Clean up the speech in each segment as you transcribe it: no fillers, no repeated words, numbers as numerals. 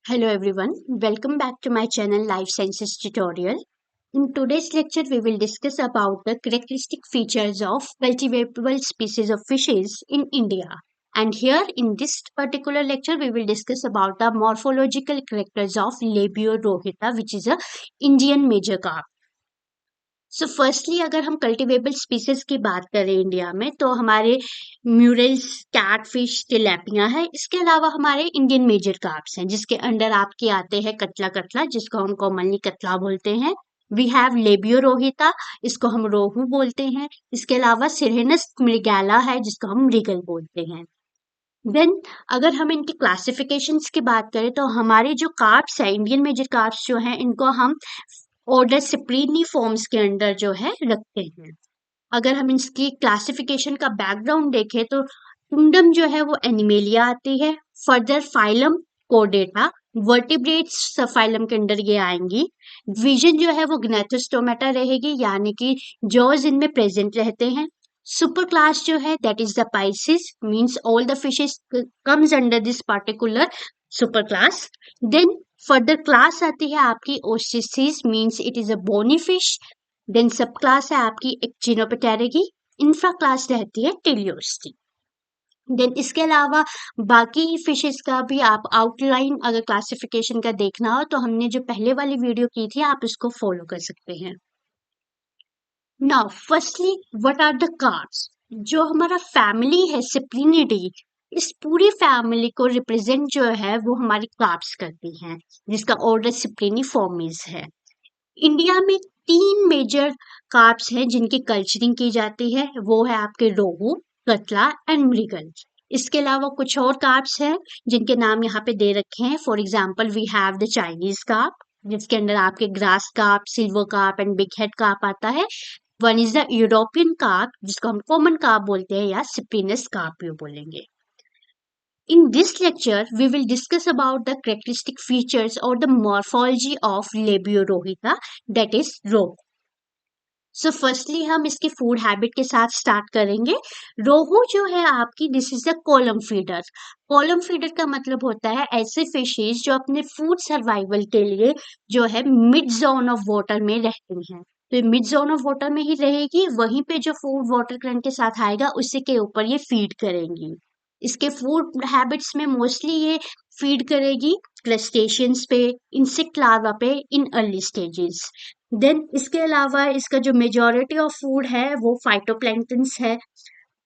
Hello everyone, welcome back to my channel Life Sciences Tutorial. In today's lecture, we will discuss about the characteristic features of cultivatable species of fishes in India. And here in this particular lecture, we will discuss about the morphological characters of Labiorhohita, which is a Indian major carp. So firstly अगर हम cultivable species की बात करें India में तो हमारे murals, catfish, तिलैपिया है। इसके अलावा हमारे इंडियन मेजर कार्प्स हैं जिसके अंडर आपके आते हैं कतला कतला, जिसको हम कॉमनली कतला बोलते हैं। वी हैव लेबियोरोहिता, इसको हम रोहू बोलते हैं। इसके अलावा सिरहेनस मृगैला है जिसको हम मृगल बोलते हैं। देन अगर हम इनकी क्लासिफिकेशंस की बात करें तो हमारे जो कार्प्स है, इंडियन मेजर कार्प्स जो हैं, इनको हम ऑर्डर सिप्रीनी फॉर्म्स के अंडर जो है रखते हैं। अगर हम इसकी क्लासिफिकेशन का बैकग्राउंड देखें तो किंगडम जो है वो एनिमेलिया आती है। फर्दर फाइलम कोर्डेटा, वर्टिब्रेट्स सब फाइलम के अंडर ये आएंगी। डिवीजन जो है वो ग्नेथोस्टोमेटा रहेगी, यानी कि जॉज इनमें प्रेजेंट रहते हैं। सुपर क्लास जो है that is the Pisces, means all the fishes comes under this particular super class. Then further class आती है आपकी osteichthyes, means it is a bony fish. Then sub class है आपकी एक्चिनोप्टेरा, इंफ्रा क्लास रहती है टेलियोस्टी। Then इसके अलावा बाकी फिशेस का भी आप आउटलाइन अगर क्लासिफिकेशन का देखना हो तो हमने जो पहले वाली वीडियो की थी आप उसको फॉलो कर सकते हैं। Now firstly what are the carps. जो हमारा फैमिली है सिप्लिनिडी, इस पूरी फैमिली को रिप्रेजेंट जो है वो हमारी कार्प्स करती हैं, जिसका ऑर्डर सिप्लिनिफॉर्मीज है। इंडिया में 3 मेजर कार्प्स हैं जिनकी कल्चरिंग की जाती है, वो है आपके रोहू, कतला एंड मृगल। इसके अलावा कुछ और कार्प्स हैं जिनके नाम यहाँ पे दे रखे हैं। For example we have the Chinese carp, जिसके अंदर आपके grass carp, silver carp and big head carp आता है। One is the European carp, जिसको हम कॉमन कार्प बोलते हैं या सिप्रिनस कार्प भी बोलेंगे। In this lecture, we will discuss about the characteristic features or the morphology of Labiorhohita, that is rohu. So firstly हम इसकी फूड हैबिट के साथ स्टार्ट करेंगे। रोहू जो है आपकी, this is the column feeder. Column feeder का मतलब होता है ऐसे फिशेज जो अपने फूड सर्वाइवल के लिए जो है मिड जोन ऑफ वाटर में रहती हैं। तो मिड जोन ऑफ वाटर में ही रहेगी, वहीं पे जो फूड वाटर करंट के साथ आएगा उसी के ऊपर ये फीड करेंगी। इसके फूड हैबिट्स में मोस्टली ये फीड करेगी क्रस्टेशियंस पे, इंसेक्ट लार्वा पे इन अर्ली स्टेजेस। देन इसके अलावा इसका जो मेजॉरिटी ऑफ फूड है वो फाइटोप्लैंक्टन्स है।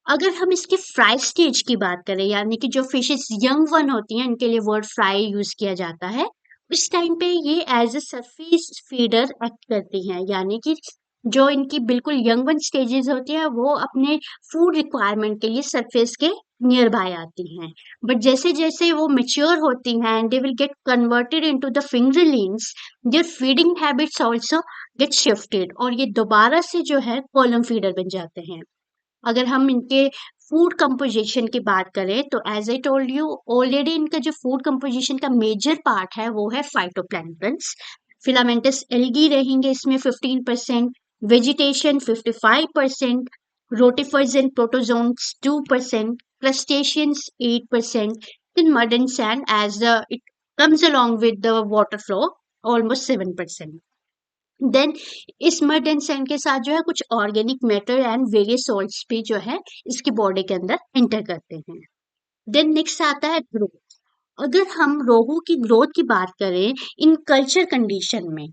अगर हम इसकी फ्राई स्टेज की बात करें, यानी कि जो फिशेस यंग वन होती हैं इनके लिए वर्ड फ्राई यूज किया जाता है, उस टाइम पे ये as a surface feeder act करती हैं, यानी कि जो इनकी बिल्कुल यंग वन स्टेजेस होती है वो अपने फूड रिक्वायरमेंट के लिए सरफेस के नियर बाय आती हैं। बट जैसे जैसे वो मेच्योर होती हैं and they will get converted into the fingerlings, their feeding habits also get shifted और ये दोबारा से जो है कॉलम फीडर बन जाते हैं। अगर हम इनके फूड कंपोजिशन की बात करें तो as I told you already, इनका जो फूड कंपोजिशन का मेजर पार्ट है वो है फाइटोप्लैंक्टन्स। फिलामेंटस एल्गी रहेंगे इसमें 15%, vegetation 55%, rotifers and protozoans 2%, crustaceans 8%, then mud and sand as it comes along with the water flow almost 7%. Then इस mud and sand के साथ जो है कुछ organic matter and various salts भी जो है इसकी बॉडी के अंदर एंटर करते हैं। देन नेक्स्ट आता है ग्रोथ। अगर हम रोहू की ग्रोथ की बात करें इन कल्चर कंडीशन में,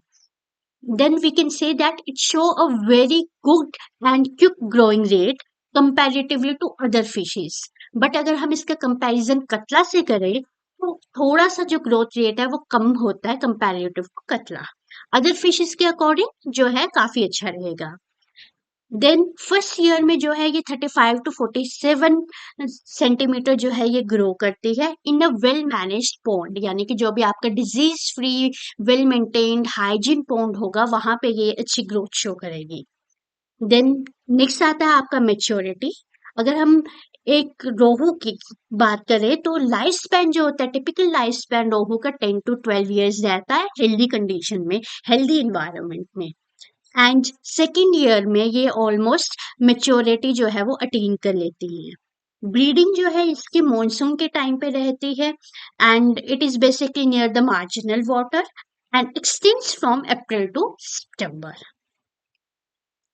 then we can say that it show a very good and quick growing rate comparatively to other fishes. But अगर हम इसका कंपैरिजन कतला से करें तो थोड़ा सा जो ग्रोथ रेट है वो कम होता है कंपैरेटिव टू कतला। अदर फिशेस के अकॉर्डिंग जो है काफी अच्छा रहेगा। देन फर्स्ट ईयर में जो है ये 35 to 47 सेंटीमीटर जो है ये ग्रो करती है इन अ वेल मैनेज्ड पॉन्ड, यानी कि जो भी आपका disease free well maintained hygiene pond होगा वहां पे ये अच्छी ग्रोथ शो करेगी। देन नेक्स्ट आता है आपका मेच्योरिटी। अगर हम एक रोहू की बात करें तो लाइफ स्पैन जो होता है, टिपिकल लाइफ स्पैन रोहू का 10 to 12 ईयर्स रहता है हेल्दी कंडीशन में, हेल्दी इन्वायरमेंट में। एंड सेकेंड ईयर में ये ऑलमोस्ट मेच्योरिटी जो है वो अटेन कर लेती हैं। ब्रीडिंग जो है इसकी मॉनसून के टाइम पे रहती है and it is basically near the marginal water and extends from April to September.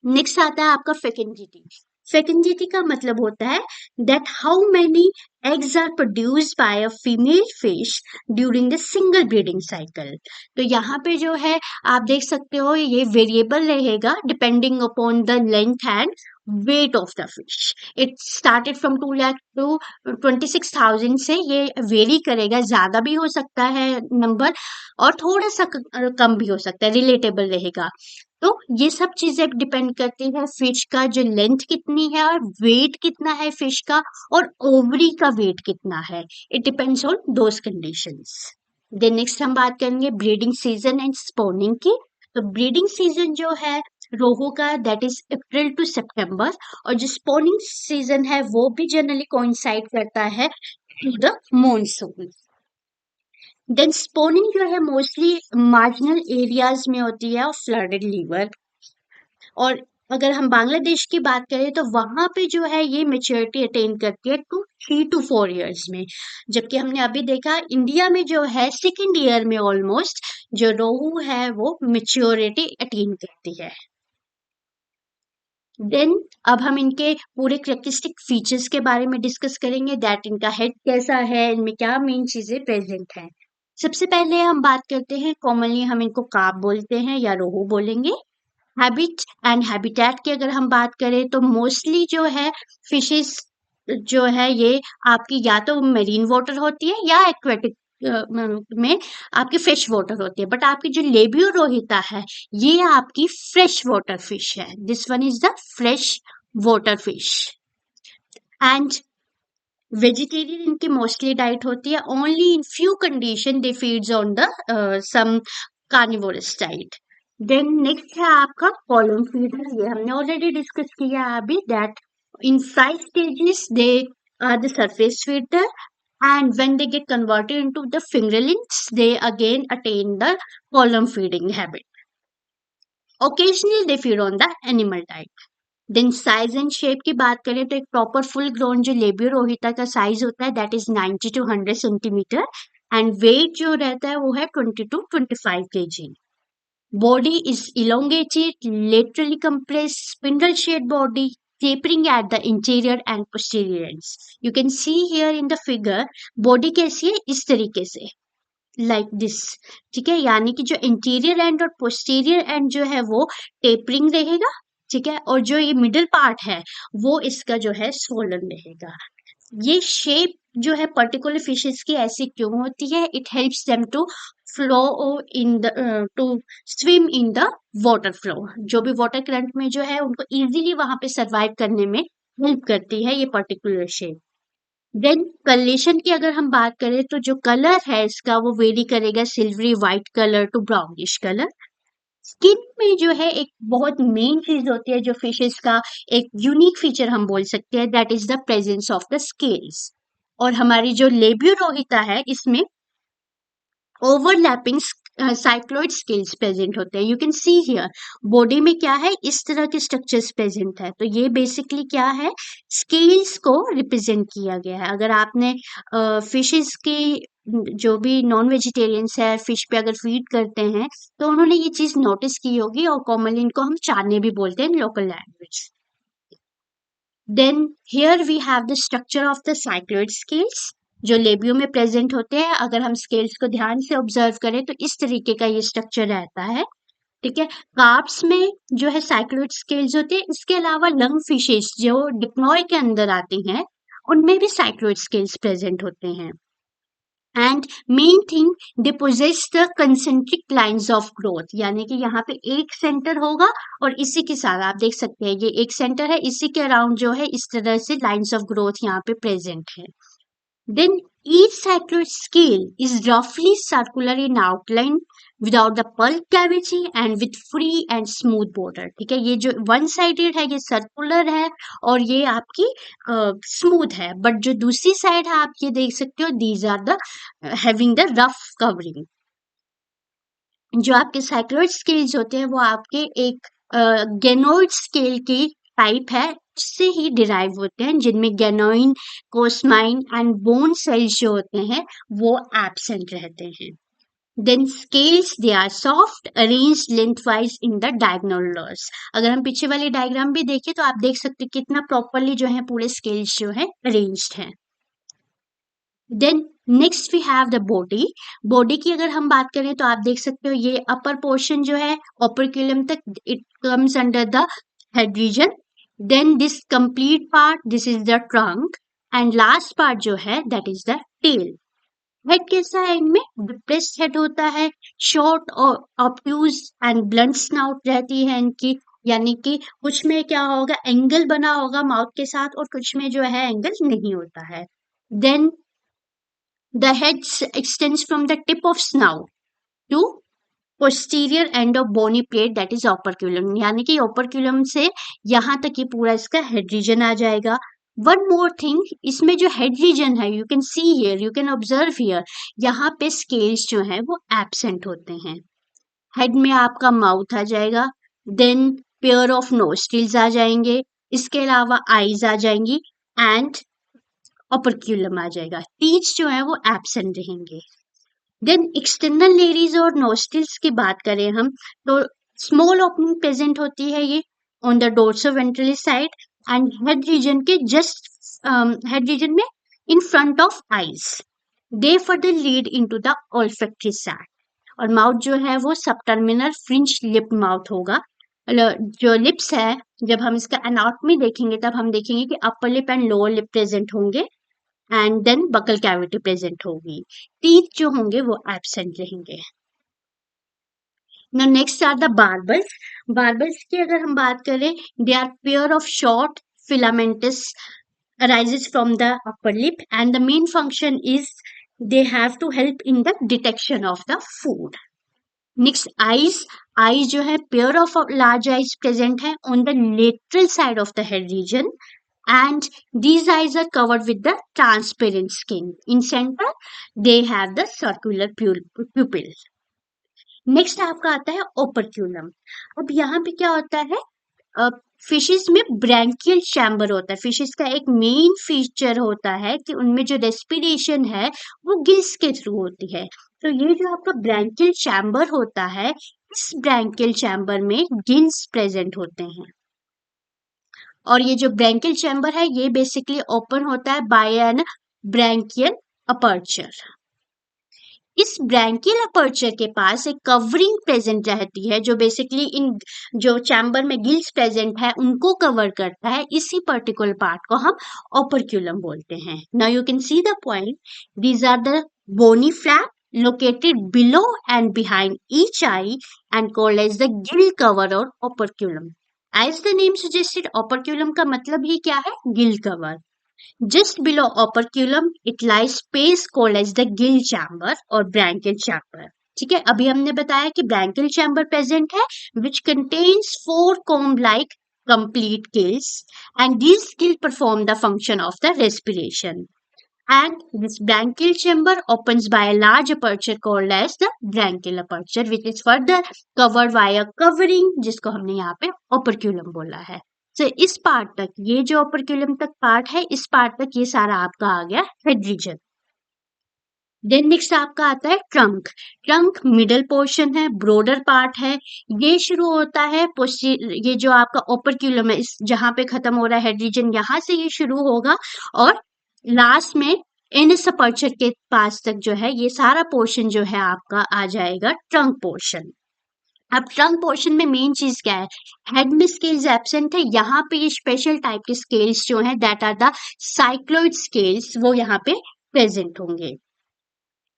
Next आता है आपका फेकेंडिटी। फेकेंडिटी का मतलब होता है that how many eggs are produced by a female fish during the single breeding cycle. तो यहाँ पे जो है आप देख सकते हो ये वेरिएबल रहेगा depending upon the length and weight of the fish. It started from 2 lakh to 26,000 से ये वेरी करेगा, ज्यादा भी हो सकता है नंबर और थोड़ा सा कम भी हो सकता है, रिलेटेबल रहेगा। तो ये सब चीजें डिपेंड करती है फिश का जो लेंथ कितनी है और वेट कितना है फिश का और ओवरी का वेट कितना है। It depends on those conditions. Then next हम बात करेंगे ब्रीडिंग सीजन एंड स्पॉनिंग की। तो ब्रीडिंग सीजन जो है रोहू का दैट इज अप्रैल टू सितंबर और जो स्पॉनिंग सीजन है वो भी जनरली कोइंसाइड करता है to the monsoon. Then spawning जो है मोस्टली मार्जिनल एरियाज में होती है और फ्लडेड लीवर। और अगर हम बांग्लादेश की बात करें तो वहां पे जो है ये मेच्योरिटी अटेन करती है 3 to 4 years में, जबकि हमने अभी देखा इंडिया में जो है सेकेंड ईयर में ऑलमोस्ट जो रोहू है वो मेच्योरिटी अटेन करती है। देन अब हम इनके पूरे करेक्टरिस्टिक फीचर्स के बारे में डिस्कस करेंगे दैट इनका हेड कैसा है, इनमें क्या मेन चीजें प्रेजेंट हैं। सबसे पहले हम बात करते हैं, कॉमनली हम इनको कार्प बोलते हैं या रोहू बोलेंगे। हैबिट एंड हैबिटेट की अगर हम बात करें तो मोस्टली जो है फिशेस जो है ये आपकी या तो मेरीन वाटर होती है या एक्वेटिक में आपकी फ्रेश वाटर होती है, बट आपकी जो लेबियोरोहिता है ये आपकी फ्रेश वाटर फिश है। This one is the fresh water fish. And vegetarian इनकी मोस्टली डाइट होती है, only in few condition they feeds on the some carnivorous diet. Then next है आपका कॉलम फीडर, ये हमने ऑलरेडी डिस्कस किया है अभी that in 5 stages they are the surface feeder and when they get converted into the fingerlings they again attain the column feeding habit. Occasionally they feed on the animal diet. Then size and shape की बात करें तो एक proper full grown जो लेबियोरोहिता का size होता है that is 90 to 100 centimetre and weight जो रहता है वो है 20 to 25 kg। Body is elongated laterally compressed spindle shaped body tapering at the interior and posterior ends. You can see here in the figure body कैसी है इस तरीके से लाइक दिस, ठीक है, यानी कि जो इंटीरियर एंड और पोस्टीरियर एंड जो है वो टेपरिंग रहेगा, ठीक है, और जो ये मिडिल पार्ट है वो इसका जो है स्वोलन रहेगा। ये शेप जो है पर्टिकुलर फिशेस की ऐसी क्यों होती है, it helps them to flow in the to swim in the water flow, जो भी वाटर करंट में जो है उनको इजीली वहां पे सरवाइव करने में हेल्प करती है ये पर्टिकुलर शेप। देन कलरेशन की अगर हम बात करें तो जो कलर है इसका वो वेरी करेगा silvery white colour to brownish colour. Skin में जो है एक बहुत मेन चीज होती है जो फिशेस का एक यूनिक फीचर हम बोल सकते हैं that is the presence of the scales. और हमारी जो लेबियोरोहिता है इसमें ओवरलैपिंग साइक्लोइड स्केल्स प्रेजेंट होते हैं। You can see here body में क्या है इस तरह के स्ट्रक्चर्स प्रेजेंट है, तो ये बेसिकली क्या है स्केल्स को रिप्रेजेंट किया गया है। अगर आपने फिशेस की जो भी नॉन वेजिटेरियंस है फिश पे अगर फीड करते हैं तो उन्होंने ये चीज नोटिस की होगी और कॉमनली इनको हम चाने भी बोलते हैं local language. Then here we have the structure of the cycloid scales जो लेबियो में प्रेजेंट होते हैं। अगर हम स्केल्स को ध्यान से ऑब्जर्व करें तो इस तरीके का ये स्ट्रक्चर रहता है, ठीक है। कार्प्स में जो है साइक्लोइड स्केल्स होते हैं, इसके अलावा लंग फिशेस जो डिप्लॉय के अंदर आती हैं उनमें भी साइक्लोइड स्केल्स प्रेजेंट होते हैं। And main thing they possess the concentric lines of growth, यानी कि यहाँ पे एक सेंटर होगा और इसी के साथ आप देख सकते हैं ये एक सेंटर है, इसी के अराउंड जो है इस तरह से लाइंस ऑफ ग्रोथ यहाँ पे प्रेजेंट है। Then each cycloid scale is roughly circular in outline without the pulp cavity and with free and smooth border, ठीक है। ये जो वन साइडेड है ये सर्कुलर है और ये आपकी स्मूथ है, बट जो दूसरी साइड है आप ये देख सकते हो these are the having the rough covering. जो आपके साइक्लोइड स्केल्स होते हैं वो आपके एक गेनोइड स्केल की टाइप है उससे ही डिराइव होते हैं, जिनमें ganoine, cosmine and bone cells जो होते हैं वो एब्सेंट रहते हैं। Then scales they are soft arranged lengthwise in the diagonal rows. अगर हम पीछे वाली डायग्राम भी देखें तो आप देख सकते हैं कितना प्रॉपरली जो है पूरे स्केल्स जो है अरेंज्ड हैं। Then next we have the body. Body की अगर हम बात करें तो आप देख सकते हो ये अपर पोर्शन जो है ओपर्क्यूलम तक it comes under the head region. Then this complete part this is the trunk and last part जो है that is the tail. Head कैसा है इनमें? डिप्रेस्ड हेड होता है, शॉर्ट और ऑब्ट्यूज एंड ब्लंट स्नाउट रहती है इनकी, यानी कि कुछ में क्या होगा एंगल बना होगा माउथ के साथ और कुछ में जो है एंगल नहीं होता है। Then the head extends from the tip of snout to posterior end of bony plate that is operculum, यानी कि operculum से यहाँ तक ये पूरा इसका head region आ जाएगा। One more thing, इसमें जो head region है you can see here, you can observe here, यहाँ पे scales जो है वो absent होते हैं। head में आपका mouth आ जाएगा, then pair of nostrils आ जाएंगे, इसके अलावा eyes आ जाएंगी and operculum आ जाएगा। टीथ जो है वो एब्सेंट रहेंगे। देन एक्सटर्नल लेरीज और नोस्ट्रिल्स की बात करें हम तो स्मॉल ओपनिंग प्रेजेंट होती है ये on the dorsoventral side and head region के जस्ट हेड रीजन में in front of eyes. They further lead into the olfactory sac और माउथ जो है वो सबटर्मिनल फ्रिंज लिप माउथ होगा। जो लिप्स है जब हम इसका एनाटॉमी देखेंगे तब हम देखेंगे कि upper lip and lower lip present होंगे and then buccal cavity present होगी। टीथ जो होंगे वो एब्सेंट रहेंगे। Now next are the barbels. Barbels की अगर हम बात करें they are pair of short filamentous arises from the upper lip and the main function is they have to help in the detection of the food. Next eyes, eyes जो है pair of large eyes present है on the lateral side of the head region and these eyes are covered with the transparent skin. In center they have the circular pupil. Next आपका आता है ओपर्क्यूलम। अब यहाँ पे क्या होता है फिशेस में ब्रैंकियल चैम्बर होता है। फिशेस का एक मेन फीचर होता है कि उनमें जो रेस्पिरेशन है वो गिल्स के थ्रू होती है। तो ये जो आपका ब्रैंकियल चैम्बर होता है इस ब्रैंकियल चैम्बर में गिल्स प्रेजेंट होते हैं और ये जो ब्रैंकियल चैम्बर है ये बेसिकली ओपन होता है बाय एन ब्रैंकियल अपर्चर। इस ब्रैंकियल अपर्चर के पास एक कवरिंग प्रेजेंट रहती है जो बेसिकली इन जो चैम्बर में गिल्स प्रेजेंट है उनको कवर करता है। इसी पर्टिकुलर पार्ट को हम ओपर्क्यूलम बोलते हैं। Now you can see the point, these are the bony flap located below and behind each eye and called as the gill cover or operculum. As the name suggested, operculum का मतलब ही क्या है? gill cover. Just below operculum, it lies space called as the gill chamber or branchial chamber. ठीक है, अभी हमने बताया कि branchial chamber present है, which contains 4 comb-like complete gills, and these gills perform the function of the respiration. And this branchial chamber opens by a large aperture called as the branchial aperture, which is further covered by a covering, जिसको हमने यहाँ पे operculum बोला है। So, इस part तक ये जो operculum तक पार्ट है इस पार्ट तक ये सारा आपका आ गया हेड रीजन। देन नेक्स्ट आपका आता है ट्रंक। ट्रंक मिडल पोर्शन है, ब्रॉडर पार्ट है। ये शुरू होता है ये जो आपका ओपर्क्यूलम है इस जहां पे खत्म हो रहा है हेड रीजन यहाँ से ये शुरू होगा और लास्ट में एनस अपर्चर के पास तक जो है ये सारा पोर्शन जो है आपका आ जाएगा ट्रंक पोर्शन। अब ट्रंक पोर्शन में मेन चीज क्या है? हेड में स्केल्स एब्सेंट है, यहाँ पे ये स्पेशल टाइप के स्केल्स जो हैं that are the cycloid scales वो यहाँ पे प्रेजेंट होंगे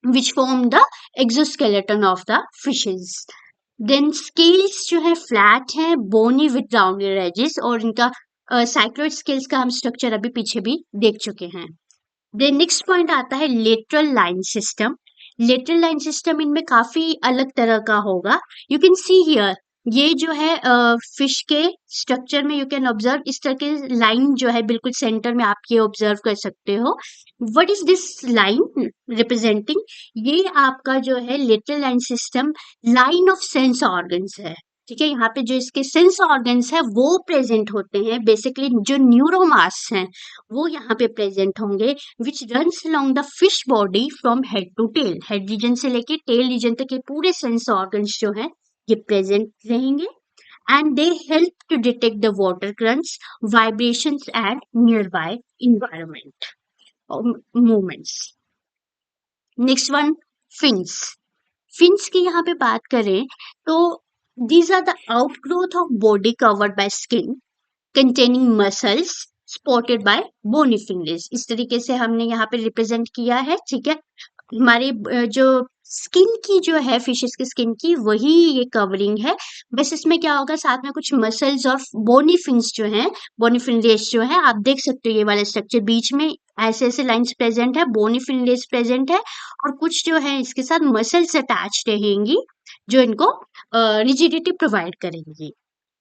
which form the exoskeleton of the fishes. Then scales जो है फ्लैट है, बोनी विद राउंडेड एजेस और इनका साइक्लोइड स्केल्स का हम स्ट्रक्चर अभी पीछे भी देख चुके हैं। देन नेक्स्ट पॉइंट आता है lateral line system. Lateral line system इनमें काफी अलग तरह का होगा। यू कैन सी हियर ये जो है फिश के स्ट्रक्चर में यू कैन ऑब्जर्व इस तरह के लाइन जो है बिल्कुल सेंटर में आप ये ऑब्जर्व कर सकते हो। What is this line representing? ये आपका जो है lateral line system line of sense organs है। ठीक है। यहाँ पे जो इसके सेंस ऑर्गन्स है वो प्रेजेंट होते हैं। बेसिकली जो न्यूरोमास हैं वो यहाँ पे प्रेजेंट होंगे, which runs along the fish body from head to tail. Head region से लेके टेल रीजन तक के पूरे सेंस ऑर्गन्स जो हैं ये प्रेजेंट रहेंगे, and they help to detect the water currents, vibrations and nearby environment movements. Next one, fins. Fins की यहाँ पे बात करें तो these are the outgrowth of body covered by skin containing muscles spotted by bony fingers. इस तरीके से हमने यहाँ पे रिप्रेजेंट किया है। ठीक है, हमारे जो स्किन की जो है फिशेस की स्किन की वही ये कवरिंग है। बस इसमें क्या होगा, साथ में कुछ मसल्स और बोनी फिन्स जो हैं, बोनी फिनलेस जो है, आप देख सकते हो ये वाला स्ट्रक्चर बीच में ऐसे ऐसे लाइंस प्रेजेंट है, बोनी फिनलेस प्रेजेंट है, और कुछ जो है इसके साथ मसल्स अटैच रहेंगी जो इनको रिजिडिटी प्रोवाइड करेंगी।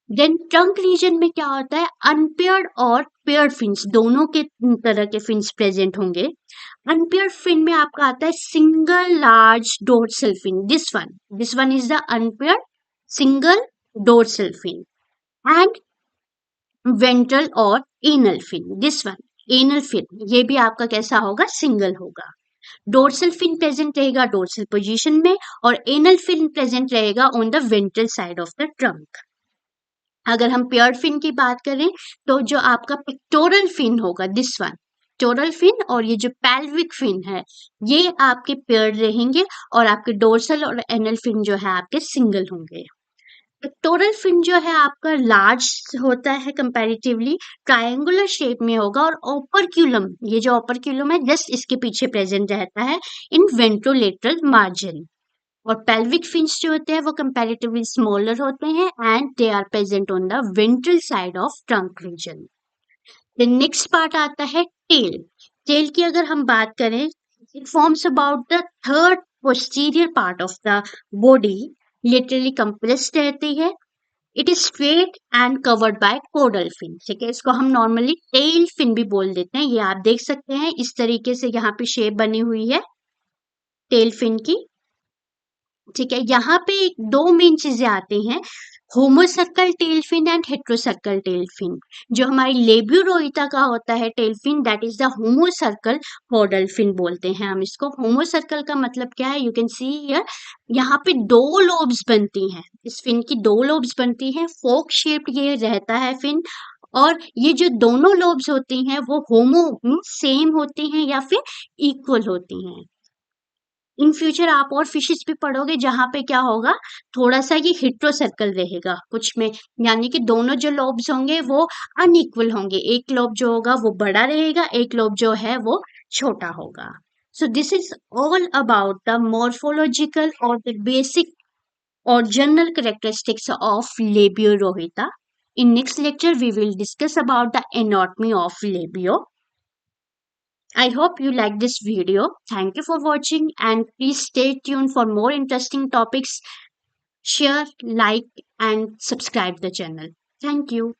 देन ट्रंक रीजन में क्या होता है, अनपेयर्ड और पेयर्ड फिन्स दोनों के तरह के फिन्स प्रेजेंट होंगे। अनपेयर्ड फिन में आपका आता है single large dorsal fin, this one is the unpaired single dorsal fin. And ventral और anal fin, this one anal fin, ये भी आपका कैसा होगा, सिंगल होगा। डोर्सल फिन प्रेजेंट रहेगा डोर्सल पोजीशन में, और एनल फिन प्रेजेंट रहेगा on the ventral side of the trunk. अगर हम पेयर्ड फिन की बात करें तो जो आपका पिक्टोरल फिन होगा, दिस वन पिक्टोरल फिन, और ये जो पेल्विक फिन है ये आपके पेयर्ड रहेंगे, और आपके डोर्सल और एनल फिन जो है आपके सिंगल होंगे। पिक्टोरल फिन जो है आपका लार्ज होता है कंपैरेटिवली, ट्रायंगुलर शेप में होगा, और ओपरक्यूलम, ये जो ओपरक्यूलम है जस्ट इसके पीछे प्रेजेंट रहता है इन वेंट्रोलेटरल मार्जिन। और पेल्विक फिन्स जो होते हैं वो कंपैरेटिवली स्मॉलर होते हैं and they are present on the ventral side of trunk region. The next part आता है टेल। टेल की अगर हम बात करें, it forms about the third posterior part of the body, literally compressed रहती है। It is straight and covered by caudal fin. ठीक है, इसको हम नॉर्मली टेल फिन भी बोल देते हैं। ये आप देख सकते हैं इस तरीके से यहाँ पे शेप बनी हुई है टेल फिन की। ठीक है, यहाँ पे दो मेन चीजें आती हैं, homocercal tail fin and heterocercal tail fin. जो हमारी लेब्यूरोइटा का होता है tail fin, that is the homocercal caudal fin बोलते हैं हम इसको। होमोसर्कल का मतलब क्या है, यू कैन सी हियर, यहाँ पे दो लोब्स बनती हैं, इस फिन की दो लोब्स बनती हैं, फोक शेप्ड ये रहता है फिन, और ये जो दोनों लोब्स होती हैं वो होमो सेम होती हैं या फिर इक्वल होती हैं। इन फ्यूचर आप और फिशेस भी पढ़ोगे जहां पे क्या होगा, थोड़ा सा ये हिट्रोसर्कल रहेगा कुछ में, यानी कि दोनों जो लोब्स होंगे वो अनइक्वल होंगे, एक लोब जो होगा वो बड़ा रहेगा, एक लोब जो है वो छोटा होगा। So this is all about the morphological और द बेसिक और general characteristics of Labiorhoeta. In next lecture, we will discuss about the anatomy of labio. I hope you like this video. Thank you for watching, and please stay tuned for more interesting topics. Share, like and subscribe the channel. Thank you.